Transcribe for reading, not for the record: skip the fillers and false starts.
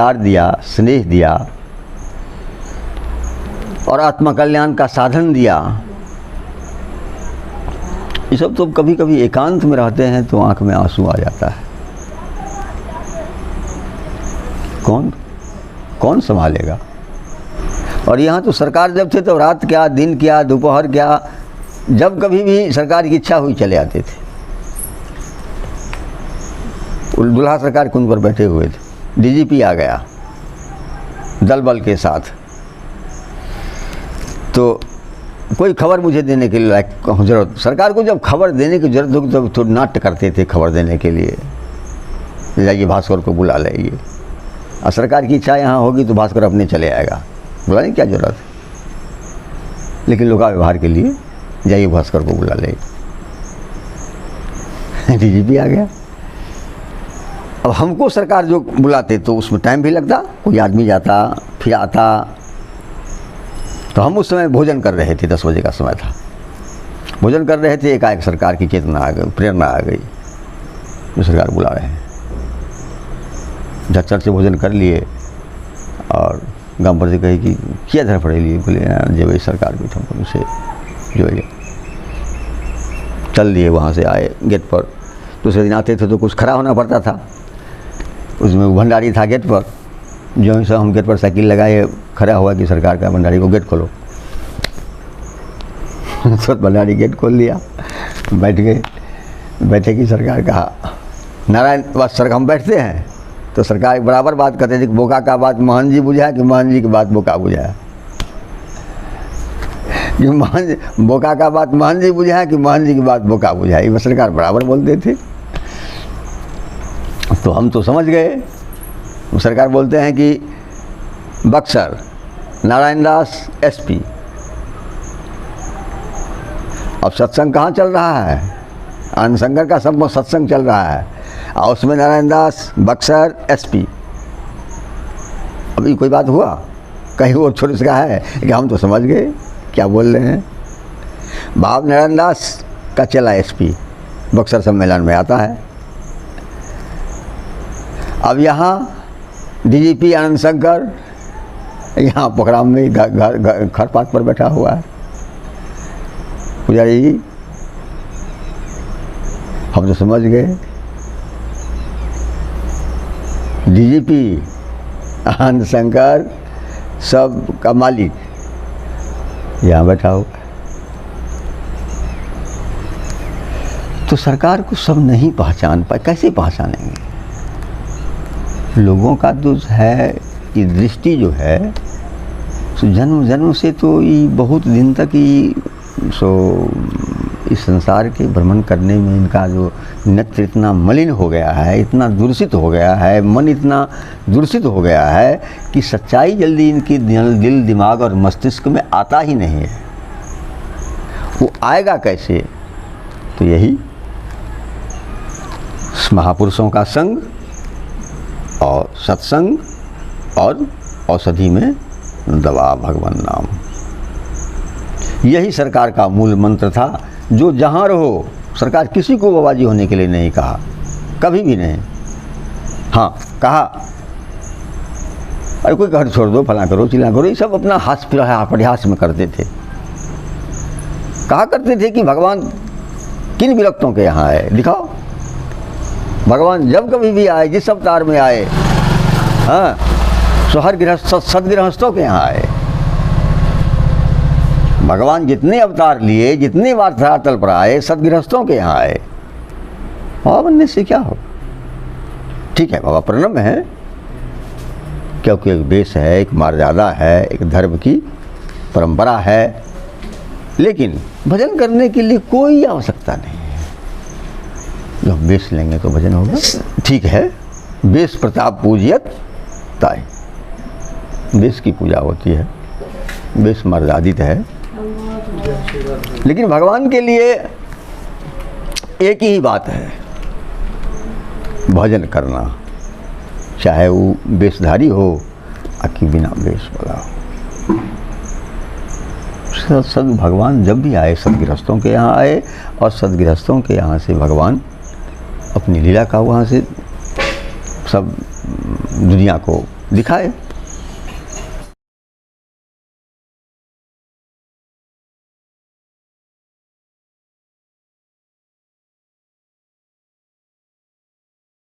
प्यार दिया, स्नेह दिया और आत्मकल्याण का साधन दिया। ये सब तो कभी कभी एकांत में रहते हैं तो आंख में आंसू आ जाता है। कौन संभालेगा? और यहाँ तो सरकार जब थे तो रात क्या, दिन क्या, दोपहर क्या, जब कभी भी सरकार की इच्छा हुई चले आते थे। दुल्हा सरकार कुंज पर बैठे हुए थे, डीजीपी आ गया दल बल के साथ, तो कोई खबर मुझे देने के लिए जरूरत, सरकार को जब खबर देने की जरूरत होगी तो थोड़ा नाट्य करते थे खबर देने के लिए, जाइए भास्कर को बुला लाइए। और सरकार की इच्छा यहाँ होगी तो भास्कर अपने चले आएगा, बुलाने की क्या जरूरत है। लेकिन लोका व्यवहार के लिए जाइए भास्कर को बुला ले। डीजीपी आ गया। अब हमको सरकार जो बुलाते तो उसमें टाइम भी लगता, कोई आदमी जाता फिर आता। तो हम उस समय भोजन कर रहे थे, 10 बजे का समय था, भोजन कर रहे थे, एकाएक सरकार की चेतना आ गई, प्रेरणा आ गई, जो सरकार बुला रहे हैं। झच्चर से भोजन कर लिए और गांव पर से कहे कि क्या धर पड़े लिए, बोले जब सरकार बैठा उसे जो है चल लिए। वहाँ से आए गेट पर, दूसरे दिन आते थे तो कुछ खड़ा होना पड़ता था, उसमें भंडारी था गेट पर। जो ही हम गेट पर साइकिल लगाए, खड़ा हुआ कि सरकार का भंडारी को गेट खोलो। तो भंडारी गेट खोल लिया, बैठ गए। बैठे कि सरकार कहा नारायण, बस सर हम बैठते हैं तो सरकार बराबर बात करते थे कि बोका का बात मोहन जी बुझाया कि मोहन जी की बात बोका बुझाया, कि बोका का बात मोहन जी बुझाया कि मोहन जी की बात बोका बुझाई। वह सरकार बराबर बोलते थे। तो हम तो समझ गए। सरकार बोलते हैं कि बक्सर नारायण दास एसपी। अब सत्संग कहाँ चल रहा है? आनंद शंकर का सब सत्संग चल रहा है और उसमें नारायण दास बक्सर एसपी। अभी कोई बात हुआ? कहीं वो छोटे से कहा है कि हम तो समझ गए क्या बोल रहे हैं। भाव नारायण दास का चला एसपी बक्सर सम्मेलन में आता है। अब यहाँ डीजीपी आनंद शंकर यहाँ पोखराम में खरपात पर बैठा हुआ है। पुजारी जी हम तो समझ गए, डीजीपी आनंद शंकर सब का मालिक यहाँ बैठा हुआ। तो सरकार को सब नहीं पहचान पाए, कैसे पहचानेंगे? लोगों का दोष है कि दृष्टि जो है सो जन्म से तो ये बहुत दिन तक ही सो इस संसार के भ्रमण करने में इनका जो नेत्र इतना मलिन हो गया है, इतना दूषित हो गया है, मन इतना दूषित हो गया है कि सच्चाई जल्दी इनकी दिल दिमाग और मस्तिष्क में आता ही नहीं है। वो आएगा कैसे? तो यही महापुरुषों का संग और सत्संग और औषधि में दवा भगवान नाम, यही सरकार का मूल मंत्र था। जो जहाँ रहो, सरकार किसी को बाबाजी होने के लिए नहीं कहा, कभी भी नहीं। हाँ कहा अरे कोई घर छोड़ दो, फला करो, चिल्ला करो, ये सब अपना परिहास में करते थे। कहा करते थे कि भगवान किन विरक्तों के यहाँ आए, दिखाओ। भगवान जब कभी भी आए, जिस अवतार में आए, हाँ सो हर गृहस्थ सदगृहस्थों के यहाँ आए। भगवान जितने अवतार लिए, जितने बार धरातल पर आए, सदगृहस्थों के यहाँ आए। बाबा बनने से क्या हो? ठीक है बाबा प्रणम है, क्योंकि एक देश है, एक मर्यादा है, एक धर्म की परंपरा है, लेकिन भजन करने के लिए कोई आवश्यकता नहीं है। जब बेस लेंगे तो भजन होगा, ठीक है। बेस प्रताप पूजियत ताई, बेस की पूजा होती है, बेस मर्यादित है। लेकिन भगवान के लिए एक ही बात है, भजन करना, चाहे वो बेसधारी हो कि बिना बेस वाला हो। सद भगवान जब भी आए, सदगृहस्थों के यहाँ आए और सदगृहस्थों के यहाँ से भगवान अपनी लीला का वहाँ से सब दुनिया को दिखाए।